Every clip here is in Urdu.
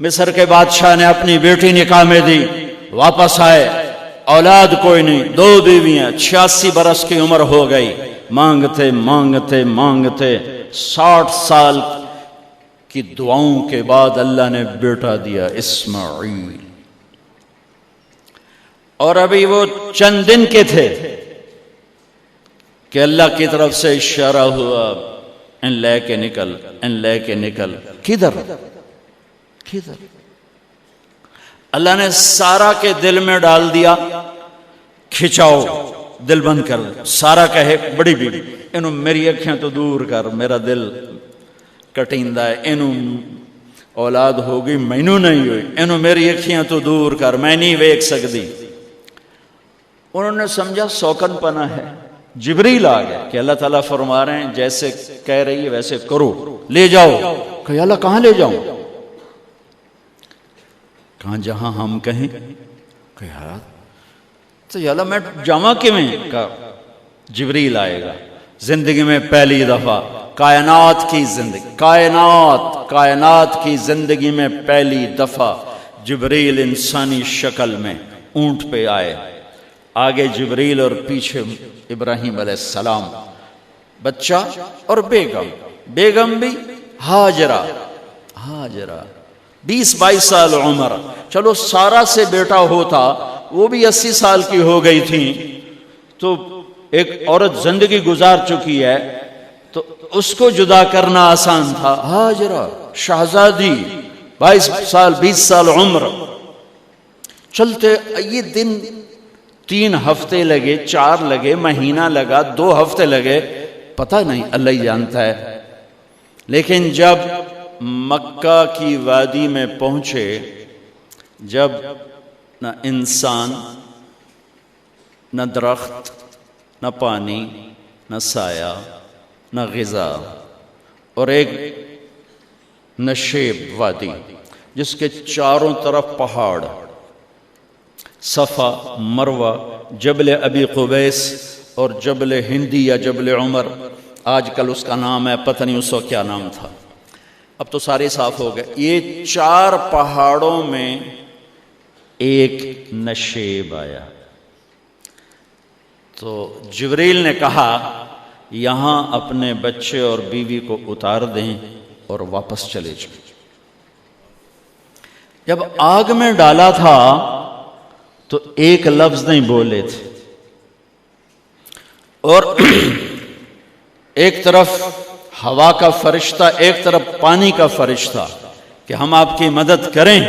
مصر کے بادشاہ نے اپنی بیٹی نکاح میں دی، واپس آئے، اولاد کوئی نہیں، 2 بیویاں، 86 برس کی عمر ہو گئی، مانگتے مانگتے مانگتے 60 سال کی دعاؤں کے بعد اللہ نے بیٹا دیا، اسماعیل۔ اور ابھی وہ چند دن کے تھے کہ اللہ کی طرف سے اشارہ ہوا، ان لے کے نکل، ان لے کے نکل۔ کدھر؟ اللہ نے سارا کے دل میں ڈال دیا، کھچاؤ، دل بند کر۔ سارا کہے بڑی بیوی، انہوں میری اکھیاں تو دور کر، میرا دل کٹیندہ ہے، انہوں اولاد ہوگی مینوں نہیں ہوئی، انہوں میری اکھیاں تو دور کر، میں نہیں ویکھ سکتی۔ انہوں نے سمجھا سوکن پنا ہے۔ جبریل آ گیا کہ اللہ تعالیٰ فرما رہے ہیں جیسے کہہ رہی ہے ویسے کرو، لے جاؤ۔ کہ اللہ کہاں لے جاؤں؟ کہاں جہاں ہم کہیں۔ کہ یار تو یا اللہ میں جاواں کیویں؟ کہا جبریل آئے گا زندگی میں پہلی دفعہ، کائنات کی زندگی میں پہلی دفعہ جبریل انسانی شکل میں اونٹ پہ آئے، آگے جبریل اور پیچھے ابراہیم علیہ السلام، بچہ اور بیگم بھی ہاجرہ 20-22 سال عمر۔ چلو سارا سے بیٹا ہوتا، وہ بھی 80 سال کی ہو گئی تھی، تو ایک عورت زندگی گزار چکی ہے تو اس کو جدا کرنا آسان تھا۔ ہاجرہ شہزادی 22 سال 20 سال عمر، چلتے یہ دن 3 ہفتے لگے، 4 لگے، مہینہ لگا، 2 ہفتے لگے، پتہ نہیں، اللہ ہی جانتا ہے۔ لیکن جب مکہ کی وادی میں پہنچے، جب نہ انسان، نہ درخت، نہ پانی، نہ سایہ، نہ غذا، اور ایک نشیب وادی جس کے چاروں طرف پہاڑ، صفا، مروہ، جبل ابی قبیس اور جبل ہندی یا جبل عمر، آج کل اس کا نام ہے، پتہ نہیں اس وقت کیا نام تھا، اب تو سارے صاف ہو گئے۔ یہ 4 پہاڑوں میں ایک نشیب آیا، تو جبریل نے کہا یہاں اپنے بچے اور بیوی کو اتار دیں اور واپس چلے جائیں۔ جب آگ میں ڈالا تھا تو ایک لفظ نہیں بولے تھے، اور ایک طرف ہوا کا فرشتہ، ایک طرف پانی کا فرشتہ کہ ہم آپ کی مدد کریں،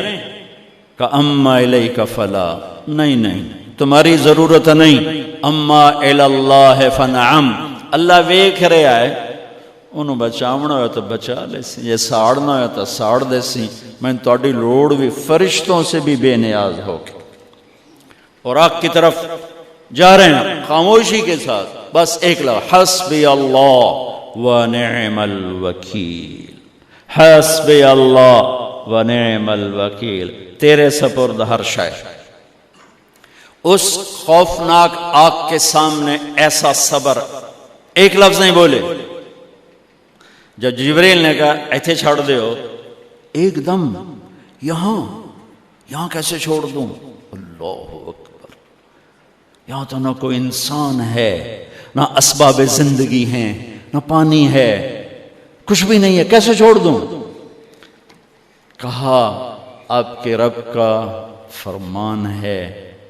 کہ اما الیک فلا، نہیں تمہاری ضرورت نہیں، اما الی اللہ فنعم، اللہ ویکھ رہا ہے، انہوں بچاونا ہویا تو بچا لے سی، یہ ساڑنا ہویا تو ساڑ دے سی، میں تہاڈی لوڑ بھی فرشتوں سے بھی بے نیاز ہو کے۔ اور آگ کی طرف جا رہے ہیں خاموشی کے ساتھ، بس ایک لفظ، حسبی اللہ ونعم الوکیل، حسبی اللہ ونعم الوکیل، تیرے سپرد ہر شے۔ اس خوفناک آگ کے سامنے ایسا صبر، ایک لفظ نہیں بولے۔ جب جبریل نے کہا ایتھے چھوڑ دے ہو، ایک دم یہاں کیسے چھوڑ دوں؟ اللہ اکبر، یہاں تو نہ کوئی انسان ہے، نہ اسباب زندگی ہیں، نہ پانی ہے، کچھ بھی نہیں ہے، کیسے چھوڑ دوں؟ کہا آپ کے رب کا فرمان ہے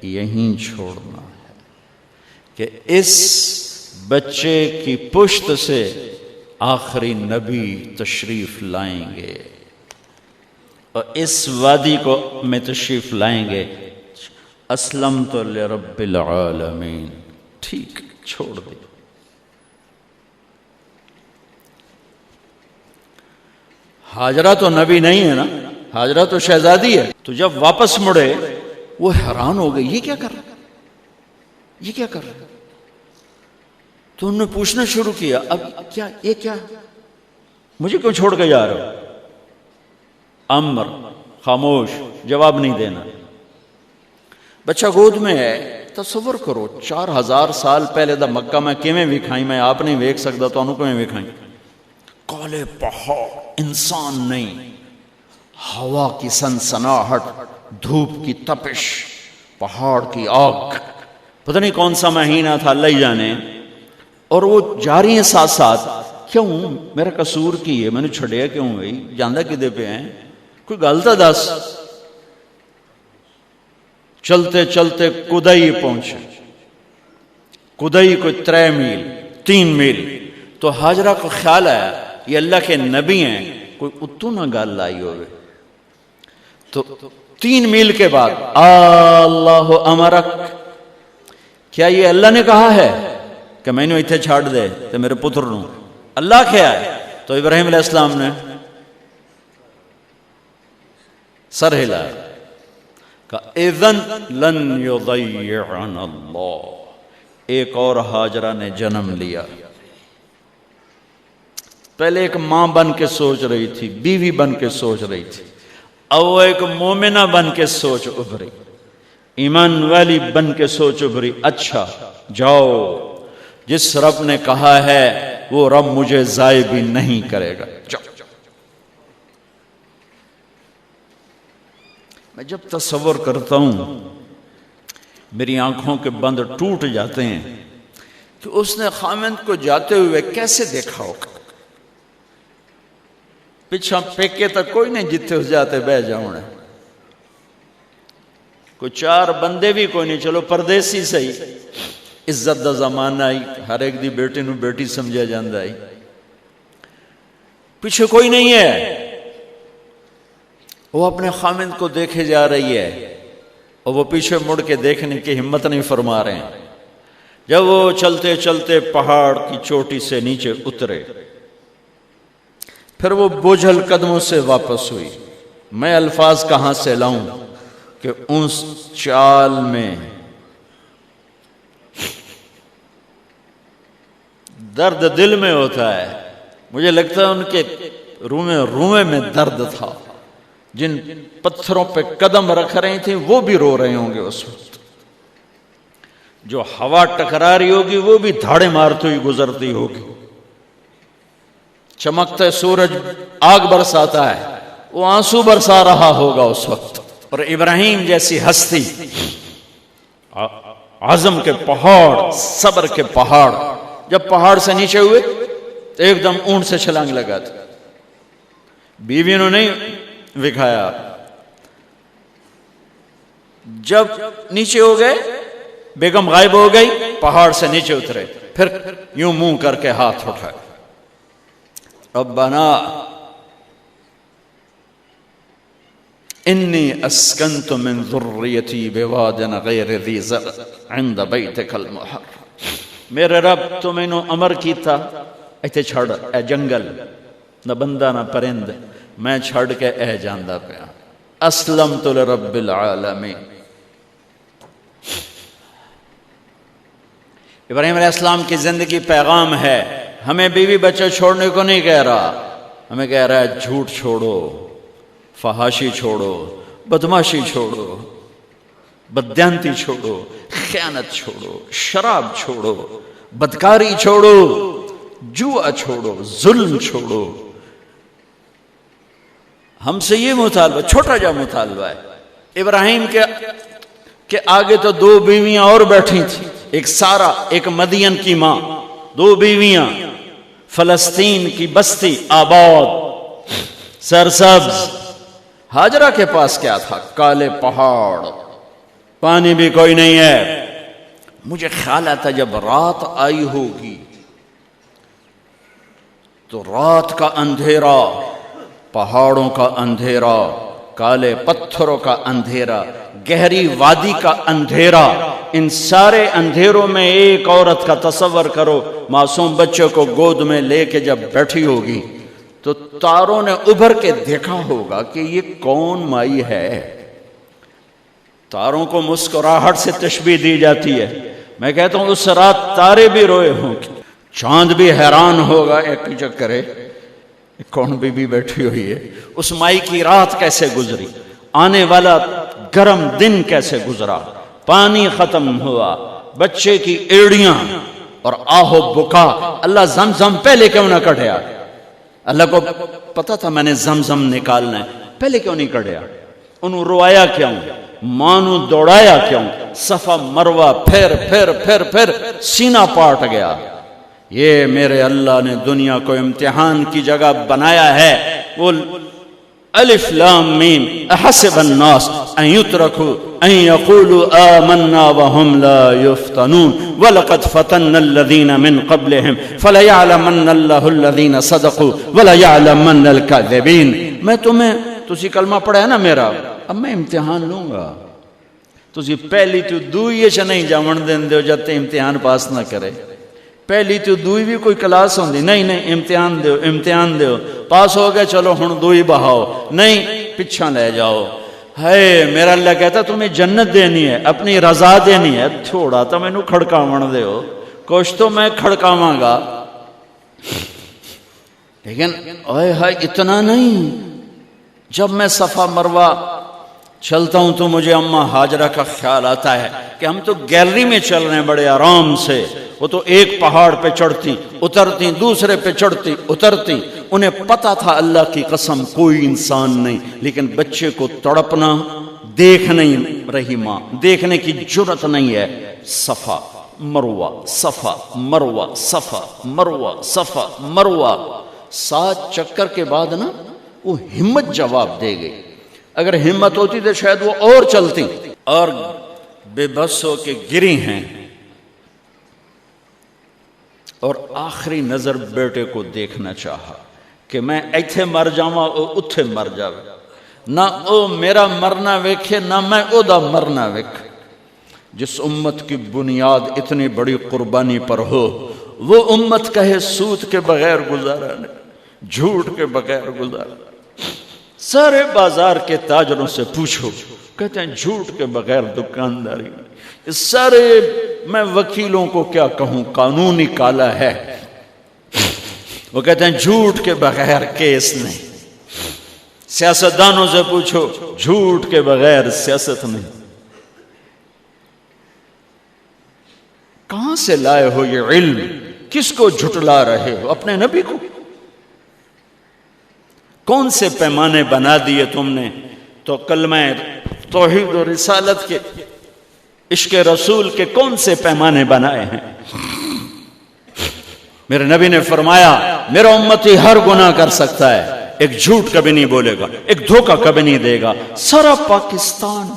یہیں چھوڑنا ہے، کہ اس بچے کی پشت سے آخری نبی تشریف لائیں گے اور اس وادی کو میں تشریف لائیں گے۔ اسلمت لرب العالمین، ٹھیک چھوڑ دے۔ ہاجرہ تو نبی نہیں ہے نا، ہاجرہ تو شہزادی ہے۔ تو جب واپس مڑے وہ حیران ہو گئی، یہ کیا کر رہا ہے، یہ کیا کر رہا ہے؟ تو انہوں نے پوچھنا شروع کیا، اب کیا یہ کیا، مجھے کیوں چھوڑ کے جا رہا ہو؟ امر، خاموش، جواب نہیں دینا۔ بچہ گود میں ہے، تصور کرو 4000 سال پہلے دا مکہ میں کیویں وکھائی، میں آپ نہیں ویکھ سکدا تو انہوں کیویں وکھائی؟ کالے پہاڑ، انسان نہیں، ہوا کی سنسناہٹ، دھوپ کی تپش، پہاڑ کی آگ، پتہ نہیں کون سا مہینہ تھا اللہ ہی جانے، اور وہ جاری ہیں ساتھ ساتھ. کیوں میرا قصور کی ہے، میں نے چھڑیا کیوں بھائی، جاندہ کدے پہ ہیں، کوئی گل تو دس. چلتے چلتے کدئی پہنچے. کدئی کوئی 3 میل 3 میل. تو ہاجرہ کو خیال آیا یہ اللہ کے نبی ہیں، کوئی اتو نہ گل لائی ہوئے. تو 3 میل کے بعد اللہ امرک، کیا یہ اللہ نے کہا ہے کہ میں نے اتنے چھاڑ دے تو میرے پتر نو؟ اللہ کیا ہے؟ تو ابراہیم علیہ السلام نے سر ہلا کہ اذن لن یضیعنا اللہ. ایک اور ہاجرہ نے جنم لیا. پہلے ایک ماں بن کے سوچ رہی تھی، بیوی بن کے سوچ رہی تھی، اب وہ ایک مومنہ بن کے سوچ ابھری، ایمان والی بن کے سوچ ابھری. اچھا جاؤ، جس رب نے کہا ہے وہ رب مجھے ضائع بھی نہیں کرے گا. جاؤ. میں جب تصور کرتا ہوں میری آنکھوں کے بند ٹوٹ جاتے ہیں کہ اس نے خامند کو جاتے ہوئے کیسے دیکھا ہوگا. پچھا پیکے تک کوئی نہیں جتنے اس جاتے بہ جاؤں، کوئی 4 بندے بھی کوئی نہیں، چلو پردیسی صحیح، عزت دا زمانہ آئی، ہر ایک دی بیٹی نو بیٹی سمجھا جاندہ آئی، پیچھے کوئی نہیں ہے. وہ اپنے خامند کو دیکھے جا رہی ہے اور وہ پیچھے مڑ کے دیکھنے کی ہمت نہیں فرما رہے ہیں. جب وہ چلتے چلتے پہاڑ کی چوٹی سے نیچے اترے، پھر وہ بوجھل قدموں سے واپس ہوئی. میں الفاظ کہاں سے لاؤں کہ اس چال میں درد دل میں ہوتا ہے. مجھے لگتا ہے ان کے رومے میں درد تھا. جن پتھروں پہ قدم رکھ رہی تھیں وہ بھی رو رہے ہوں گے اس وقت. جو ہوا ٹکرا رہی ہوگی وہ بھی دھاڑے مارتی ہوئی گزرتی ہوگی. چمکتے سورج آگ برساتا ہے، وہ آنسو برسا رہا ہوگا اس وقت. اور ابراہیم جیسی ہستی، عزم کے پہاڑ، صبر کے پہاڑ، جب پہاڑ سے نیچے ہوئے تو ایک دم اونٹ سے چھلانگ لگا تھا. بیوی نے نہیں دکھایا. جب نیچے ہو گئے، بیگم غائب ہو گئی، پہاڑ سے نیچے اترے، پھر یوں منہ کر کے ہاتھ اٹھائے، ربنا انی اسکنت من ذریتی بواد غیر ذی زرع عند بیتک المحرم. میرے رب تو میں نے امر کیتا ایتھے چھڑ، اے جنگل، نہ بندہ نہ پرند، میں چھڑ کے اے جاندہ پیا. اسلمت لرب العالمین. ابراہیم علیہ السلام کی زندگی پیغام ہے. ہمیں بیوی بچے چھوڑنے کو نہیں کہہ رہا، ہمیں کہہ رہا ہے جھوٹ چھوڑو، فحاشی چھوڑو، بدماشی چھوڑو، بددیانتی چھوڑو، خیانت چھوڑو، شراب چھوڑو، بدکاری چھوڑو، جوا چھوڑو، ظلم چھوڑو. ہم سے یہ مطالبہ، چھوٹا جا مطالبہ ہے. ابراہیم کے آگے تو 2 بیویاں اور بیٹھی تھیں، ایک سارا، ایک مدین کی ماں، 2 بیویاں. فلسطین کی بستی آباد، سرسبز. ہاجرہ کے پاس کیا تھا؟ کالے پہاڑ، پانی بھی کوئی نہیں ہے. مجھے خیال آتا جب رات آئی ہوگی تو رات کا اندھیرا، پہاڑوں کا اندھیرا، کالے پتھروں کا اندھیرا، گہری وادی کا اندھیرا، ان سارے اندھیروں میں ایک عورت کا تصور کرو، معصوم بچے کو گود میں لے کے جب بیٹھی ہوگی تو تاروں نے ابھر کے دیکھا ہوگا کہ یہ کون مائی ہے. تاروں کو مسکراہٹ سے تشبیہ دی جاتی ہے. میں کہتا ہوں اس رات تارے بھی روئے ہوں گے، چاند بھی حیران ہوگا، ایک چکرے کون بی بی بیٹھی ہوئی ہے. اس مائی کی رات کیسے گزری، آنے والا گرم دن کیسے گزرا، پانی ختم ہوا، بچے کی ایڑیاں اور آہو بکا. اللہ زمزم پہلے کیوں نہ کٹیا؟ اللہ کو پتا تھا میں نے زمزم نکالنا ہے. پہلے کیوں نہیں کڑیا؟ انہوں روایا کیوں؟ ماں نو دوڑایا کیوں؟ صفا مروہ پھر پھر پھر پھر سینہ پاٹ گیا۔ یہ میرے اللہ نے دنیا کو امتحان کی جگہ بنایا ہے۔ وہ الف لام میم احسب الناس ان يتركوا ان يقولوا آمنا وهم لا يفتنون ولقد فتنا الذين من قبلهم فليعلمن الله الذين صدقوا وليعلمن الكاذبين۔ میں تمہیں تسی کلمہ پڑھا ہے نا میرا، اب میں امتحان لوں گا۔ تسی پہلی تو دوئی چ نہیں جاون دین دیو جب تے امتحان پاس نہ کرے۔ پہلی تو دوئی بھی کوئی کلاس ہوندی نہیں، نہیں امتحان دیو امتحان دیو، پاس ہو گئے چلو ہن دوئی بہاؤ، نہیں پچھا لے جاؤ۔ ہے میرا اللہ کہتا تمہیں جنت دینی ہے، اپنی رضا دینی ہے، تھوڑا تو میں نو کھڑکاون دیو، کچھ تو میں کھڑکاواں گا، لیکن اوئے ہائے اتنا نہیں۔ جب میں صفا مروہ چلتا ہوں تو مجھے اماں ہاجرہ کا خیال آتا ہے کہ ہم تو گیلری میں چل رہے ہیں بڑے آرام سے، وہ تو ایک پہاڑ پہ چڑھتی اترتی، دوسرے پہ چڑھتی اترتی، انہیں پتا تھا اللہ کی قسم کوئی انسان نہیں، لیکن بچے کو تڑپنا دیکھ نہیں رہی ماں، دیکھنے کی جرت نہیں ہے۔ صفا مروہ صفا مروہ صفا مروہ صفا مروہ، 7 چکر کے بعد نا وہ ہمت جواب دے گئی۔ اگر ہمت ہوتی تو شاید وہ اور چلتی، اور بے بس ہو کے گری ہیں، اور آخری نظر بیٹے کو دیکھنا چاہا کہ میں ایتھے مر جاواں او اتھے مر جاوے، نہ او میرا مرنا ویکھے نہ میں او دا مرنا ویکھ۔ جس امت کی بنیاد اتنی بڑی قربانی پر ہو، وہ امت کہے سود کے بغیر گزارا نہیں، جھوٹ کے بغیر گزارا۔ سارے بازار کے تاجروں سے پوچھو، کہتے ہیں جھوٹ کے بغیر دکانداری نہیں۔ اس سارے میں وکیلوں کو کیا کہوں، قانونی کالا ہے، وہ کہتے ہیں جھوٹ کے بغیر کیس نہیں۔ سیاستدانوں سے پوچھو، جھوٹ کے بغیر سیاست نہیں۔ کہاں سے لائے ہو یہ علم؟ کس کو جھٹلا رہے ہو؟ اپنے نبی کو؟ کون سے پیمانے بنا دیے تم نے؟ تو کلمہ توحید و رسالت کے، عشق رسول کے کون سے پیمانے بنائے ہیں؟ میرے نبی نے فرمایا میرا امتی ہر گناہ کر سکتا ہے، ایک جھوٹ کبھی نہیں بولے گا، ایک دھوکہ کبھی نہیں دے گا۔ سارا پاکستان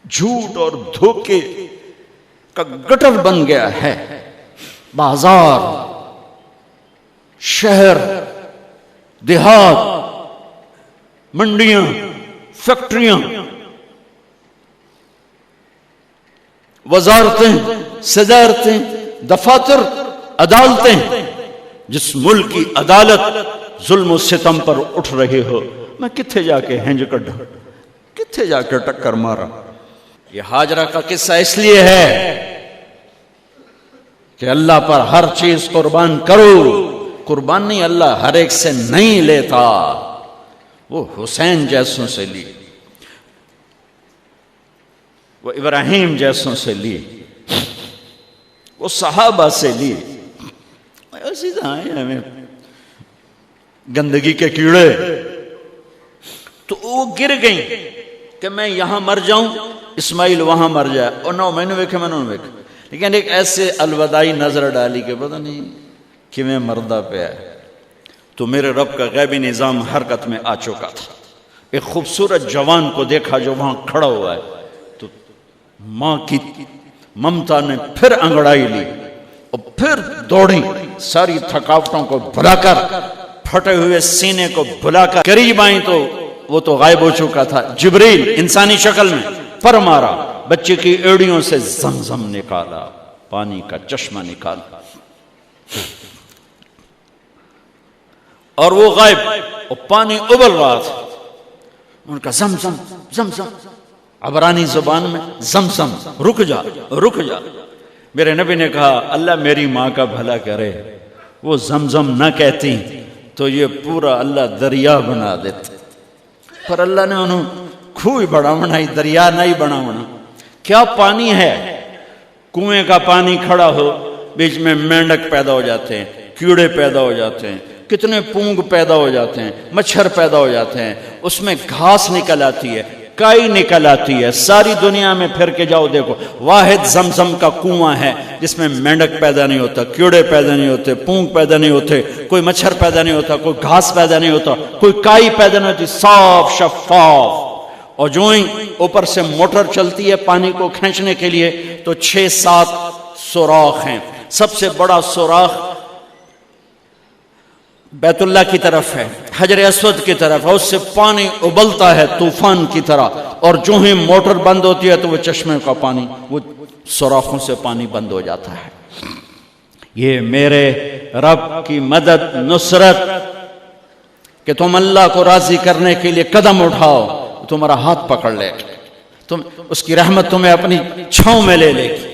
جھوٹ اور دھوکے کا گٹر بن گیا ہے۔ بازار، شہر، دیہات، منڈیاں، فیکٹریاں، وزارتیں، صدارتیں، دفاتر، عدالتیں، جس ملک کی عدالت ظلم و ستم پر اٹھ رہے ہو، میں کتھے جا کے ہنج کڈا، کتھے جا کے ٹکر مارا۔ یہ ہاجرہ کا قصہ اس لیے ہے کہ اللہ پر ہر چیز قربان کرو۔ قربان نہیں، اللہ ہر ایک سے نہیں لیتا، وہ حسین جیسوں سے لی، وہ ابراہیم جیسوں سے لی، وہ صحابہ سے لی۔ ایسی طرح ہمیں گندگی کے کیڑے، تو وہ گر گئیں کہ میں یہاں مر جاؤں، اسماعیل وہاں مر جائے، اور نہ میں نے ویکھے میں نے ویکھے، لیکن ایک ایسے الوداعی نظر ڈالی کہ پتہ نہیں کہ میں مردہ پہ ہے۔ تو میرے رب کا غیبی نظام حرکت میں آ چکا تھا۔ ایک خوبصورت جوان کو دیکھا جو وہاں کھڑا ہوا ہے، تو ماں کی ممتا نے پھر انگڑائی لی اور پھر دوڑی، ساری تھکاوٹوں کو بھلا کر، پھٹے ہوئے سینے کو بھلا کر قریب آئیں تو وہ تو غائب ہو چکا تھا۔ جبریل انسانی شکل میں پر مارا، بچے کی ایڑیوں سے زمزم نکالا، پانی کا چشمہ نکالا، اور وہ غائب، اور پانی ابل رہا تھا۔ ان کا زمزم زمزم، عبرانی زبان میں زمزم، رک جا رک جا۔ میرے نبی نے کہا اللہ میری ماں کا بھلا کرے، وہ زمزم نہ کہتی تو یہ پورا اللہ دریا بنا دیتے، پر اللہ نے انہوں کھوئی بڑھاونا ہی، دریا نہیں بڑھاونا۔ کیا پانی ہے؟ کنویں کا پانی کھڑا ہو، بیچ میں مینڈک پیدا ہو جاتے ہیں، کیڑے پیدا ہو جاتے ہیں، کتنے پونگ پیدا ہو جاتے ہیں، مچھر پیدا ہو جاتے ہیں، اس میں گھاس نکل آتی ہے، کائی نکل آتی ہے، ساری دنیا میں پھر کے جاؤ دیکھو، واحد زمزم کا کنواں ہے جس میں مینڈک پیدا نہیں ہوتا، کیڑے پیدا نہیں ہوتے، پونگ پیدا نہیں ہوتے، کوئی مچھر پیدا نہیں ہوتا، کوئی گھاس پیدا نہیں ہوتا، کوئی کائی پیدا نہیں ہوتی، صاف شفاف. اور جو ہی اوپر سے موٹر چلتی ہے پانی کو کھینچنے کے لیے تو 6-7 سوراخ ہیں. سب سے بڑا سوراخ بیت اللہ کی طرف ہے، حجر اسود کی طرف ہے، اس سے پانی ابلتا ہے طوفان کی طرح، اور جو ہی موٹر بند ہوتی ہے تو وہ چشمے کا پانی، وہ سوراخوں سے پانی بند ہو جاتا ہے. یہ میرے رب کی مدد، نصرت، کہ تم اللہ کو راضی کرنے کے لیے قدم اٹھاؤ، تمہارا ہاتھ پکڑ لے، تم اس کی رحمت تمہیں اپنی چھاؤں میں لے لے گی.